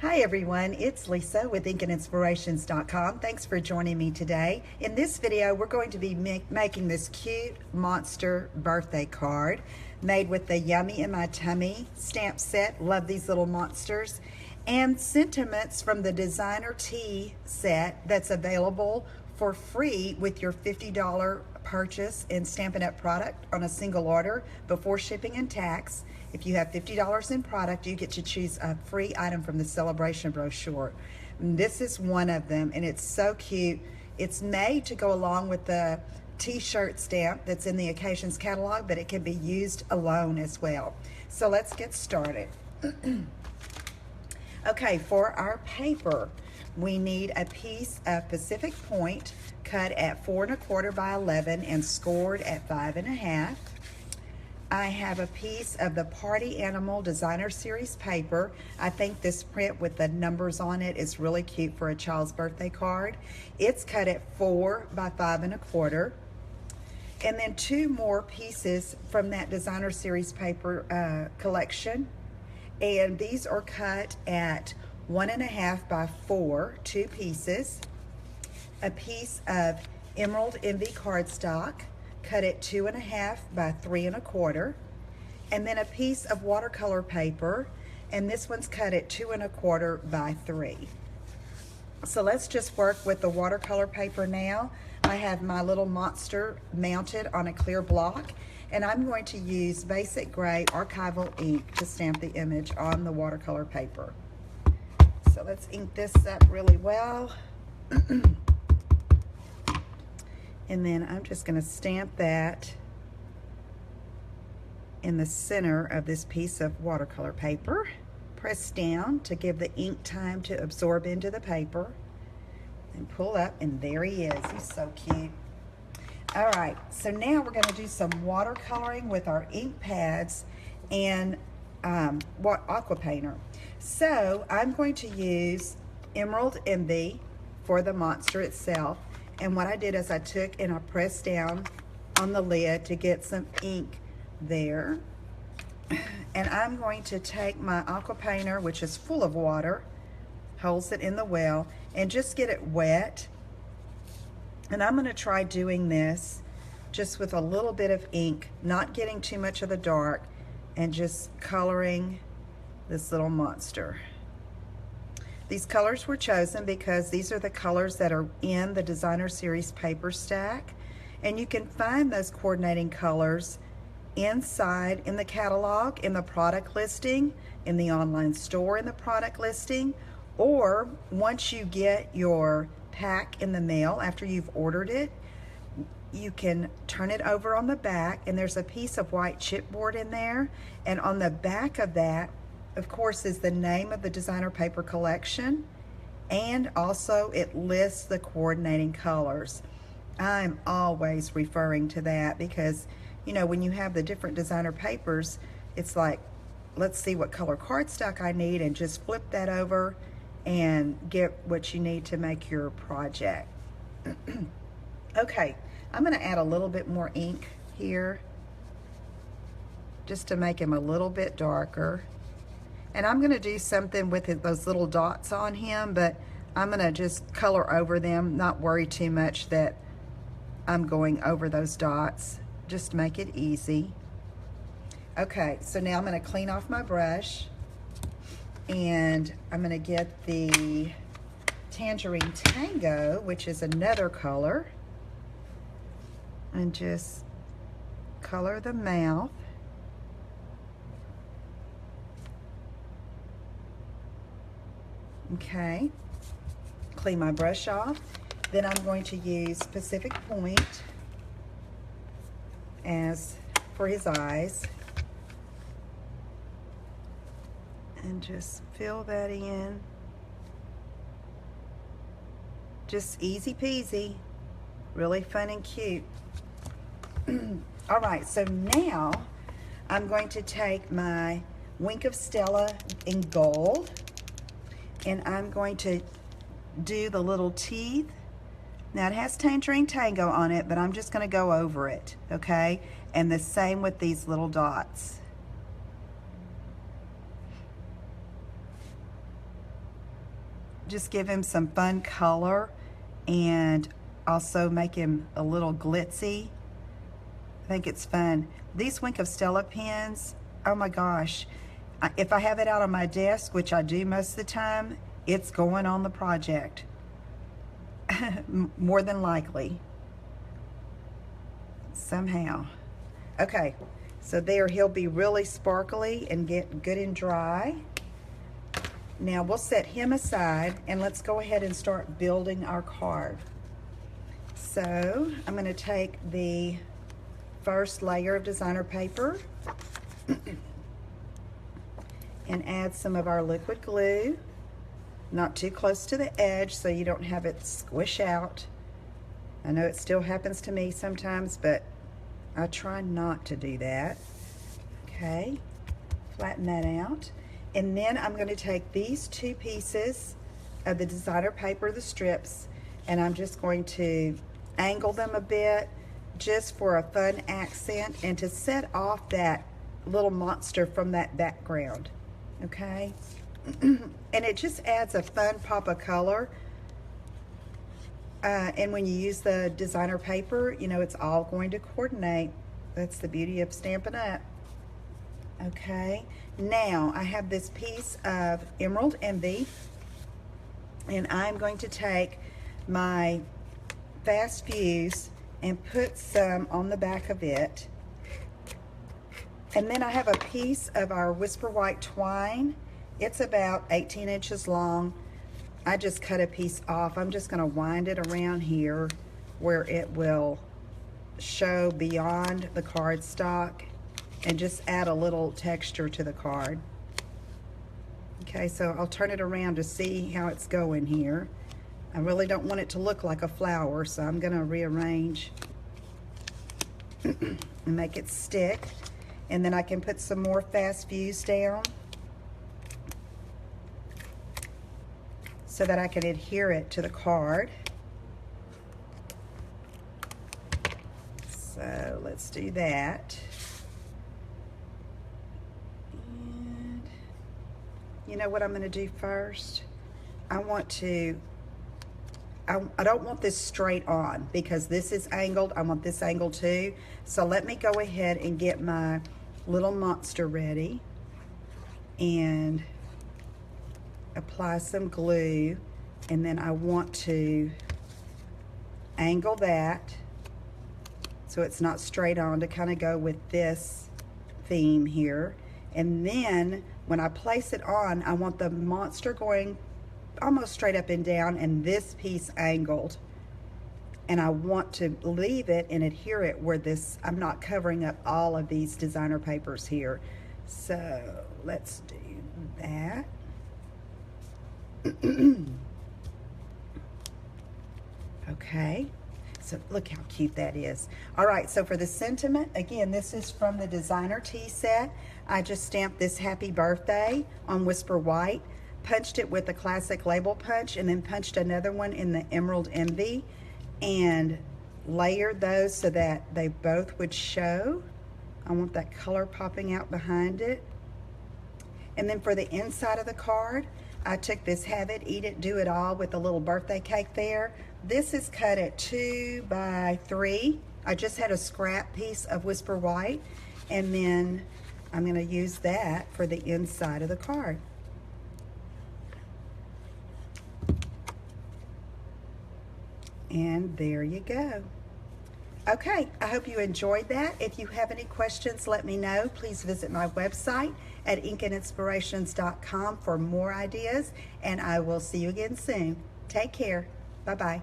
Hi everyone, it's Lisa with InkandInspirations.com. Thanks for joining me today. In this video, we're going to be making this cute monster birthday card made with the Yummy in My Tummy stamp set. Love these little monsters. And sentiments from the designer tee set that's available for free with your $50 purchase in Stampin' Up! Product on a single order before shipping and tax. If you have $50 in product, you get to choose a free item from the celebration brochure. This is one of them, and it's so cute. It's made to go along with the t-shirt stamp that's in the Occasions catalog, but it can be used alone as well. So let's get started. Okay, for our paper, we need a piece of Pacific Point cut at 4 1/4 by 11 and scored at 5 1/2. I have a piece of the Party Animal Designer Series paper. I think this print with the numbers on it is really cute for a child's birthday card. It's cut at 4 by 5 1/4. And then 2 more pieces from that Designer Series paper collection. And these are cut at 1 1/2 by 4, 2 pieces. A piece of Emerald Envy cardstock, cut at 2 1/2 by 3 1/4, and then a piece of watercolor paper, and this one's cut at 2 1/4 by 3. So let's just work with the watercolor paper now. I have my little monster mounted on a clear block, and I'm going to use basic gray archival ink to stamp the image on the watercolor paper. So let's ink this up really well. And then I'm just going to stamp that in the center of this piece of watercolor paper. Press down to give the ink time to absorb into the paper. And pull up, and there he is. He's so cute. All right, so now we're going to do some watercoloring with our ink pads and aqua painter. So I'm going to use Emerald Envy for the monster itself. And what I did is I took and I pressed down on the lid to get some ink there. And I'm going to take my aqua painter, which is full of water, holds it in the well, and just get it wet. And I'm going to try doing this just with a little bit of ink, not getting too much of the dark, and just coloring this little monster. These colors were chosen because these are the colors that are in the Designer Series paper stack, and you can find those coordinating colors inside in the catalog, in the product listing, in the online store in the product listing, or once you get your pack in the mail after you've ordered it, you can turn it over on the back, and there's a piece of white chipboard in there, and on the back of that, of course, is the name of the designer paper collection, and also it lists the coordinating colors. I'm always referring to that because, you know, when you have the different designer papers, it's like, let's see what color cardstock I need, and just flip that over and get what you need to make your project. Okay, I'm going to add a little bit more ink here just to make him a little bit darker. And I'm going to do something with those little dots on him, but I'm going to just color over them, not worry too much that I'm going over those dots. Just make it easy. Okay, so now I'm going to clean off my brush, and I'm going to get the Tangerine Tango, which is another color, and just color the mouth. Okay, clean my brush off. Then I'm going to use Pacific Point as for his eyes. And just fill that in. Just easy peasy. Really fun and cute. All right, so now I'm going to take my Wink of Stella in gold, and I'm going to do the little teeth. Now it has Tangerine Tango on it, but I'm just going to go over it, okay? And the same with these little dots. just give him some fun color and also make him a little glitzy. I think it's fun. These Wink of Stella pens, oh my gosh. If I have it out on my desk, which I do most of the time, it's going on the project. More than likely. Somehow. Okay, so there he'll be really sparkly and get good and dry. Now we'll set him aside and let's go ahead and start building our card. So I'm going to take the first layer of designer paper and add some of our liquid glue, not too close to the edge so you don't have it squish out. I know it still happens to me sometimes, but I try not to do that. Okay, flatten that out. And then I'm going to take these two pieces of the designer paper, the strips, and I'm just going to angle them a bit just for a fun accent and to set off that little monster from that background. Okay, and it just adds a fun pop of color. And when you use the designer paper, you know, it's all going to coordinate. That's the beauty of Stampin' Up. Okay, now I have this piece of Emerald Envy, and I'm going to take my Fast Fuse and put some on the back of it. And then I have a piece of our Whisper White twine. It's about 18 inches long. I just cut a piece off. I'm just going to wind it around here where it will show beyond the cardstock and just add a little texture to the card. Okay, so I'll turn it around to see how it's going here. I really don't want it to look like a flower, so I'm going to rearrange and make it stick. And then I can put some more Fast Fuse down so that I can adhere it to the card. So let's do that. And you know what I'm going to do first? I don't want this straight on because this is angled. I want this angled too. So let me go ahead and get my little monster ready and apply some glue, and then I want to angle that so it's not straight on to kind of go with this theme here. And then when I place it on, I want the monster going almost straight up and down and this piece angled. And I want to leave it and adhere it where this, I'm not covering up all of these designer papers here. So let's do that. Okay, so look how cute that is. All right, so for the sentiment, again, this is from the designer tea set. I just stamped this happy birthday on Whisper White, punched it with a classic label punch, and then punched another one in the Emerald Envy and layered those so that they both would show. I want that color popping out behind it. And then for the inside of the card, I took this Have It, Eat It, Do It All with a little birthday cake there. This is cut at 2 by 3. I just had a scrap piece of Whisper White, and then I'm going to use that for the inside of the card. And there you go. Okay, I hope you enjoyed that. If you have any questions, let me know. Please visit my website at inkandinspirations.com for more ideas, and I will see you again soon. Take care. Bye-bye.